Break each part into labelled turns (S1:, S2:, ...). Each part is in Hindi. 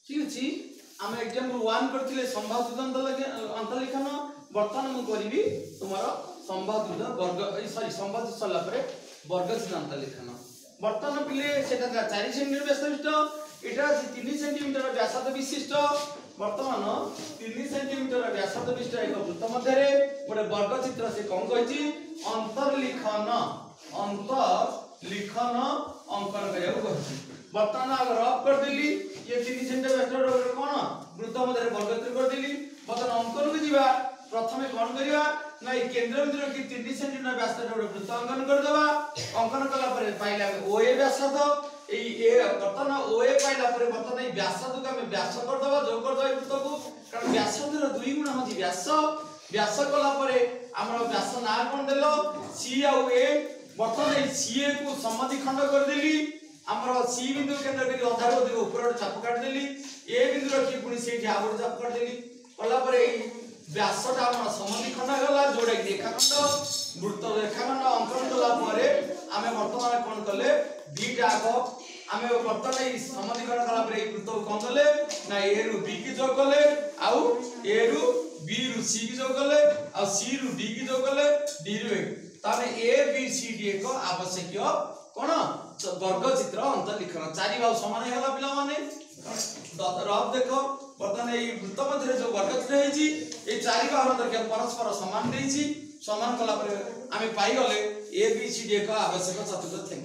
S1: ठीक अछि हम एग्जांपल 1 करथिले संभावित अंतर्लिखन वर्तमान मु करिवि तुम्हारा संभावित वर्ग सॉरी संभावित सरला परे वर्ग सिद्धांत अंतर्लिखन वर्तमान पिले सेटा 4 सेंटीमीटर व्यासाविशिष्ट एटा 3 सेंटीमीटर व्यासार्ध विशिष्ट वर्तमान 3 सेंटीमीटर व्यासार्ध विशिष्ट एक वृत्त मध्य रे गोटे वर्ग चित्र से कोन कहिछि अंतर्लिखन अंकन करिया कहिछि वर्तमान अगर रफ कर देली ये 3 सेंटीमीटर व्यासार्ध कोन वृत्त मध्य रे वर्ग चित्र कर देली वर्तमान अंकन को जीवा प्रथमे कोन करिया ना ए केंद्र बिंदु की 3 सेंटीमीटर व्यासार्ध वृत्त अंकन कर देबा अंकन कला परे पाइला ओए व्यासार्ध ए वर्तमान ओए पाइला परे वर्तमान ए व्यासार्ध को हम व्यास कर देबा जो कर देबा वृत्त को कारण व्यासार्ध रो दुई गुण होती व्यास कला परे हमर व्यास ना कोन देलो सी आ ए वर्तमान ए सी ए को समधि खंड कर देली हमर सी बिंदु केंद्र के आधार को देखो ऊपर चाप काट देली ए बिंदु रखी पुनी से आवर चाप काट देली कला परे व्यासटा हमर समधि खंड गला जोड़े रेखाखंड वृत्त रेखाखंड अंकन कला परे आमे वर्तमान कोन करले बीटा को आमे वर्तमान ए समधि खंड कला परे वृत्त को कोन करले ना ए रु बी की जोग करले आउ ए रु बी रु सी की जोग करले आ सी रु डी की जोग करले डी रु ताने ए बी सी डी को आवश्यक कोन वर्ग चित्र अंतर्लिखन चारि बाहु समान हैला पिला माने रफ देखो वर्तमान ए वृत्त मध्य जो वर्ग चित्र हेची ए चारि बाहु दरके परस्पर समान देछि समान कला पर आमे पाई गले ए बी सी डी को आवश्यक चतुर्थ थिंग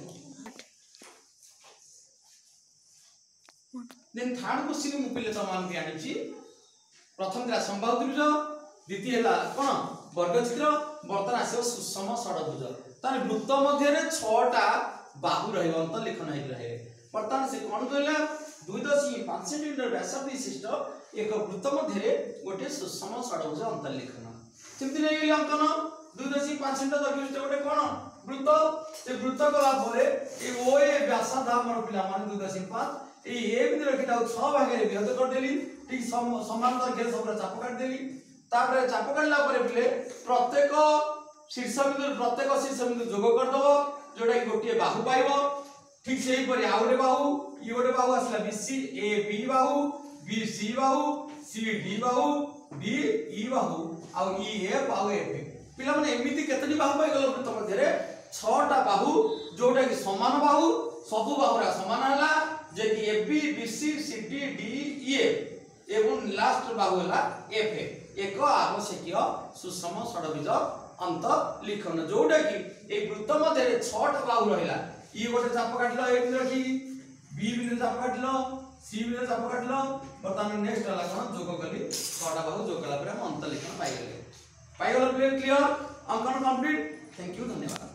S1: देन थर्ड क्वेश्चन मु पिले समान के आनिछि प्रथम दिला संभावित द्वितीय हला कोन वर्ग चित्र वर्तमान आसे सुषम षडभुज ताने वृत्त मध्य रे 6 टा बाहु रहयो अंतर्लिखन हे रहे वर्तमान से कोन कहला 2.5 सेंटीमीटर व्यासार्ध विशिष्ट एक वृत्त मध्य रे गोटे सुषम षडभुज अंतर्लिखन सेमति नै गेली अंकन 2.5 सेंटीमीटर विशिष्ट गोटे कोन वृत्त ए वृत्त कला परे ए ओए व्यासार्ध हमर पिला मान 2.5 ए बिंदु रखिता 6 भाग रे विभक्त कर देली ठीक समांतर घेर सब चाप काट देली तापर चाप काटला परे पिले प्रत्येक शीर्ष बिंदु जोग कर दबो जोडा कि गोटे बाहु पाइबो ठीक सेही परे आउरे बाहु ई गोटे बाहु असला BC A B Bahu B C Bahu C D Bahu D E Bahu uh E F uh F पिला माने एमिति केतनी बाहु पाइ गलो वृत्त मध्य रे 6 टा बाहु जोडा कि समान बाहु सब बाहुरा समान हला जे कि A B B C C D D E F एवं लास्ट बाहु हला एफ एक आवश्यक सुषम षडभुज अंतर्लिखन जोडा कि ए वृत्त मध्य रे 6 टा बाहु रहिला ई गोटे चाप काटलो ए बिंदु रखी बी बिंदु चाप काटलो सी बिंदु चाप काटलो वर्तमान नेक्स्ट हला कोन जोग कली 6 टा बाहु जोग कला पर हम अंतर्लिखन पाइ गेले क्लियर अंकन कंप्लीट थैंक यू धन्यवाद।